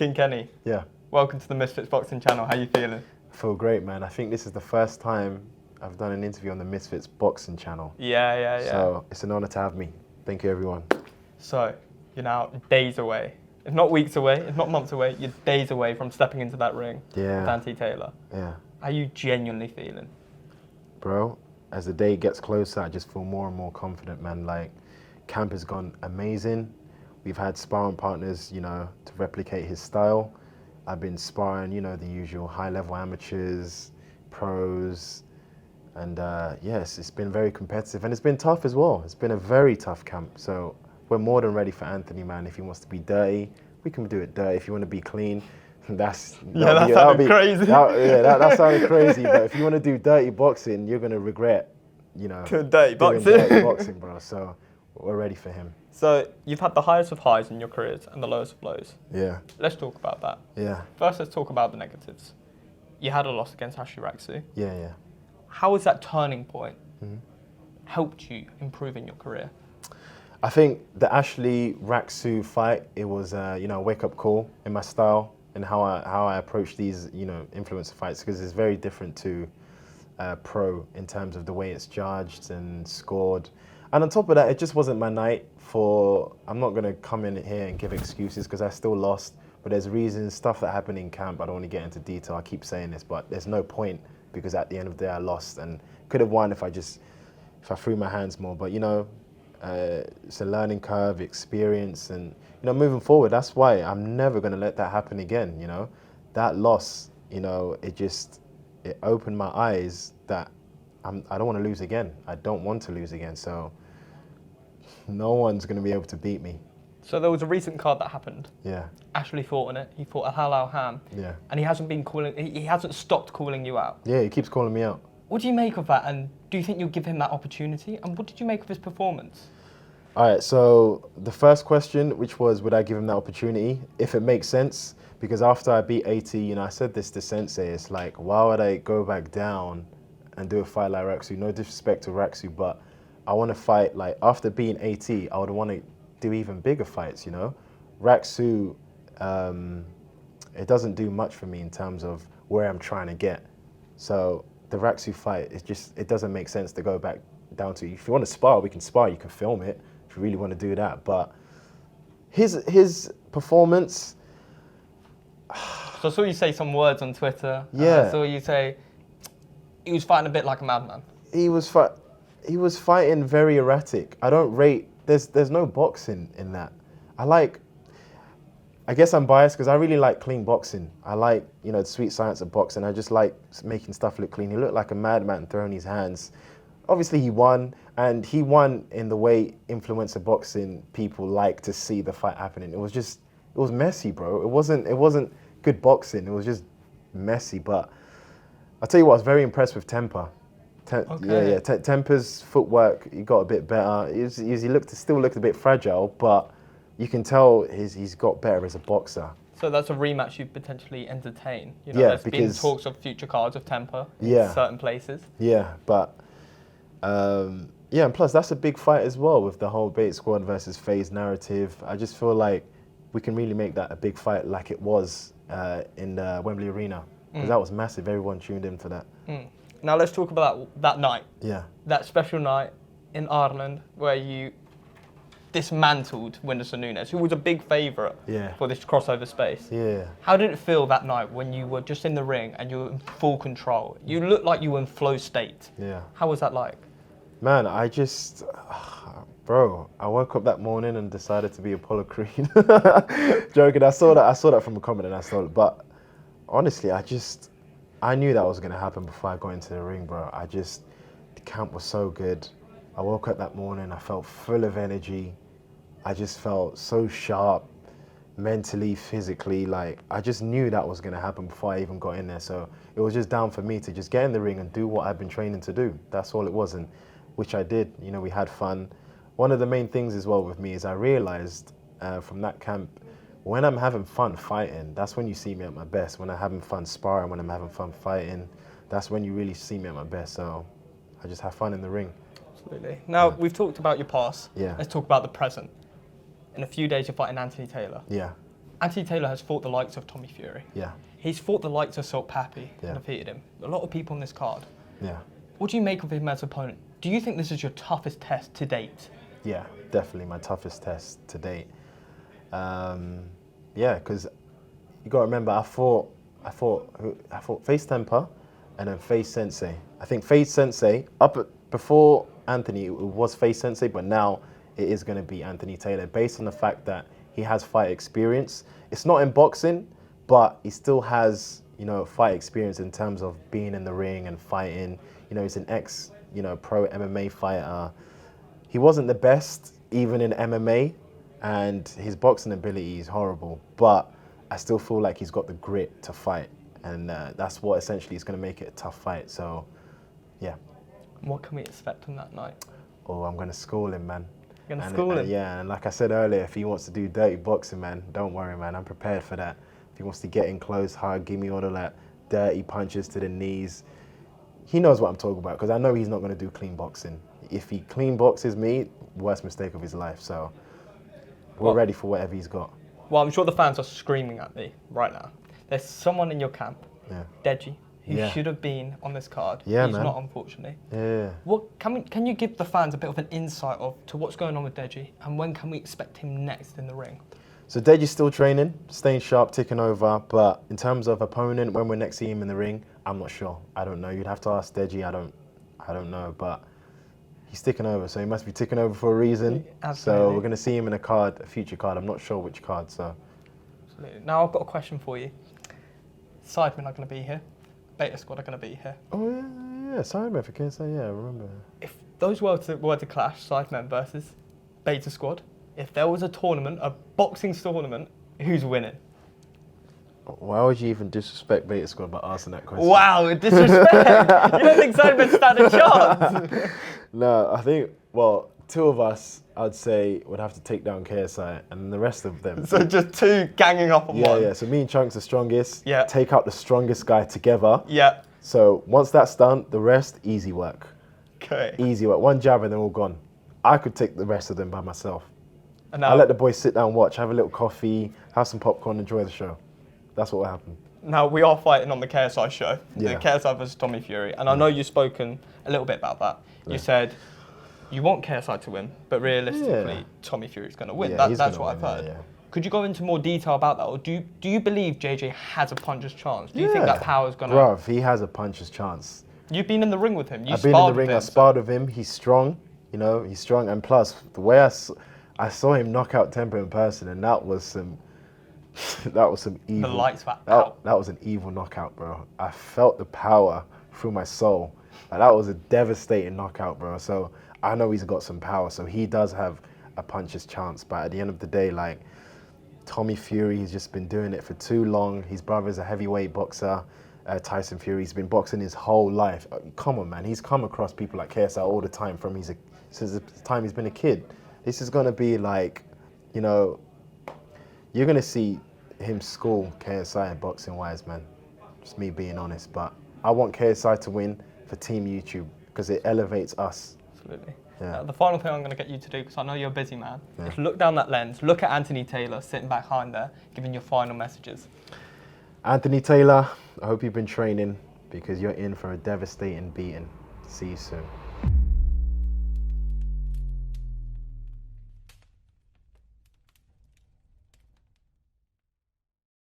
King Kenny, Yeah. welcome to the Misfits Boxing channel. How you feeling? I feel great, man. I think this is the first time I've done an interview on the Misfits Boxing channel. Yeah. So it's an honor to have me. Thank you, everyone. So, you're now days away. It's not weeks away, it's not months away, you're days away from stepping into that ring with Dante Taylor. Yeah. How are you genuinely feeling? Bro, as the day gets closer, I just feel more and more confident, man. Like, camp has gone amazing. We've had sparring partners, to replicate his style. I've been sparring, the usual high-level amateurs, pros, and yes, it's been very competitive, and it's been tough as well. It's been a very tough camp, so we're more than ready for Anthony, man. If he wants to be dirty, we can do it dirty. If you want to be clean, that sounded crazy. That sounded crazy, but if you want to do dirty boxing, you're going to regret, Dirty boxing. dirty boxing, bro, so we're ready for him. So, you've had the highest of highs in your careers and the lowest of lows. Yeah. Let's talk about that. Yeah. First, let's talk about the negatives. You had a loss against Ashley Raksu. Yeah. How has that turning point helped you improve in your career? I think the Ashley Raksu fight, it was a wake-up call in my style and how I approach these influencer fights, because it's very different to pro in terms of the way it's judged and scored. And on top of that, it just wasn't my night for. I'm not gonna come in here and give excuses because I still lost. But there's reasons, stuff that happened in camp. I don't want to get into detail. I keep saying this, but there's no point because at the end of the day, I lost and could have won if I threw my hands more. But it's a learning curve, experience, and moving forward. That's why I'm never gonna let that happen again. That loss, it opened my eyes that I don't want to lose again. I don't want to lose again. So no one's gonna be able to beat me. So there was a recent card that happened. Yeah. Ashley fought in it. He fought a Halal Ham. Yeah. And he hasn't stopped calling you out. Yeah, he keeps calling me out. What do you make of that? And do you think you'll give him that opportunity? And what did you make of his performance? All right, so the first question, which was, would I give him that opportunity? If it makes sense, because after I beat 80, I said this to Sensei, it's like, why would I go back down and do a fight like Raksu? No disrespect to Raksu, but I want to fight, like, after being 80, I would want to do even bigger fights, Raksu, it doesn't do much for me in terms of where I'm trying to get. So the Raksu fight, it doesn't make sense to go back down to. If you want to spar, we can spar, you can film it if you really want to do that. But his performance. So I saw you say some words on Twitter. Yeah. I saw you say he was fighting a bit like a madman. He was fighting very erratic. I don't rate. There's no boxing in that. I guess I'm biased because I really like clean boxing. I like, the sweet science of boxing. I just like making stuff look clean. He looked like a madman throwing his hands. Obviously he won, and he won in the way influencer boxing people like to see the fight happening. It was messy, bro. It wasn't good boxing. It was just messy. But I'll tell you what, I was very impressed with Temper. Okay. Temper's footwork, he got a bit better. He still looked a bit fragile, but you can tell he's got better as a boxer. So that's a rematch you potentially entertain. There's been talks of future cards of Temper in certain places. Yeah, but and plus that's a big fight as well with the whole Bait Squad versus FaZe narrative. I just feel like we can really make that a big fight like it was in the Wembley Arena, because that was massive. Everyone tuned in for that. Now let's talk about that night. Yeah. That special night in Ireland where you dismantled Whindersson Nunes, who was a big favourite for this crossover space. Yeah. How did it feel that night when you were just in the ring and you were in full control? You looked like you were in flow state. Yeah. How was that like? Man, I woke up that morning and decided to be Apollo Creed. Joking, I saw that from a comment and I saw it. But honestly, I knew that was going to happen before I got into the ring, bro. The camp was so good. I woke up that morning, I felt full of energy. I just felt so sharp, mentally, physically. Like, I just knew that was going to happen before I even got in there. So it was just down for me to just get in the ring and do what I've been training to do. That's all it was, and which I did. We had fun. One of the main things as well with me is I realized from that camp, when I'm having fun fighting, that's when you see me at my best. When I'm having fun sparring, when I'm having fun fighting, that's when you really see me at my best. So I just have fun in the ring. Absolutely. Now, we've talked about your past. Yeah. Let's talk about the present. In a few days, you're fighting Anthony Taylor. Yeah. Anthony Taylor has fought the likes of Tommy Fury. Yeah. He's fought the likes of Salt Pappy and defeated him. A lot of people on this card. Yeah. What do you make of him as opponent? Do you think this is your toughest test to date? Yeah, definitely my toughest test to date. Yeah, because you got to remember, I fought Face Temper and then Face Sensei. I think Face Sensei, before Anthony, it was Face Sensei, but now it is going to be Anthony Taylor, based on the fact that he has fight experience. It's not in boxing, but he still has, fight experience in terms of being in the ring and fighting. He's an ex, pro MMA fighter. He wasn't the best, even in MMA, and his boxing ability is horrible, but I still feel like he's got the grit to fight, and that's what essentially is going to make it a tough fight, so, yeah. What can we expect on that night? Oh, I'm going to school him, man. You're going to school him? Yeah, and like I said earlier, if he wants to do dirty boxing, man, don't worry, man, I'm prepared for that. If he wants to get in close, hard, give me all of that dirty punches to the knees, he knows what I'm talking about, because I know he's not going to do clean boxing. If he clean boxes me, worst mistake of his life, so we're ready for whatever he's got. Well, I'm sure the fans are screaming at me right now. There's someone in your camp, Deji, who should have been on this card. Yeah, He's man. not, unfortunately. Yeah. Can you give the fans a bit of an insight to what's going on with Deji, and when can we expect him next in the ring? So Deji's still training, staying sharp, ticking over, but in terms of opponent, when we're next seeing him in the ring, I'm not sure. I don't know. You'd have to ask Deji. I don't know, but he's ticking over, so he must be ticking over for a reason. Absolutely. So we're going to see him in a future card. I'm not sure which card, so. Absolutely. Now I've got a question for you. Sidemen are going to be here. Beta Squad are going to be here. Oh, yeah, Sidemen for KSI, yeah, I remember. If those were to clash, Sidemen versus Beta Squad, if there was a tournament, a boxing tournament, who's winning? Why would you even disrespect Beta Squad by asking that question? Wow, disrespect! You don't think Sidemen stand a chance? No, I think, two of us, I'd say, would have to take down KSI, and the rest of them. So just two ganging up on one? Yeah, so me and Chunk's the strongest. Yeah. Take out the strongest guy together. Yeah. So once that's done, the rest, easy work. Okay. Easy work. One jab and they're all gone. I could take the rest of them by myself. And I'll let the boys sit down, watch, have a little coffee, have some popcorn, enjoy the show. That's what will happen. Now, we are fighting on the KSI show, the Yeah. KSI versus Tommy Fury, and I know you've spoken a little bit about that. You said you want KSI to win, but realistically, Tommy Fury's going to win. Yeah, That's what I've heard. Yeah. Could you go into more detail about that, or do you believe JJ has a puncher's chance? Do you think that power's going to... Bruv, he has a puncher's chance. You've been in the ring with him. I've been in the ring, I sparred with him. He's strong, he's strong. And plus, the way I saw him knock out Tempo in person, and that was some evil. The lights were out. That was an evil knockout, bro. I felt the power through my soul. That was a devastating knockout, bro. So I know he's got some power. So he does have a puncher's chance. But at the end of the day, Tommy Fury, he's just been doing it for too long. His brother's a heavyweight boxer. Tyson Fury, he's been boxing his whole life. Come on, man. He's come across people like KSI all the time since the time he's been a kid. This is going to be you're going to see him school KSI boxing-wise, man. Just me being honest. But I want KSI to win for Team YouTube because it elevates us. Absolutely. Yeah. The final thing I'm going to get you to do, because I know you're a busy man, is look down that lens, look at Anthony Taylor sitting back behind there, giving your final messages. Anthony Taylor, I hope you've been training because you're in for a devastating beating. See you soon.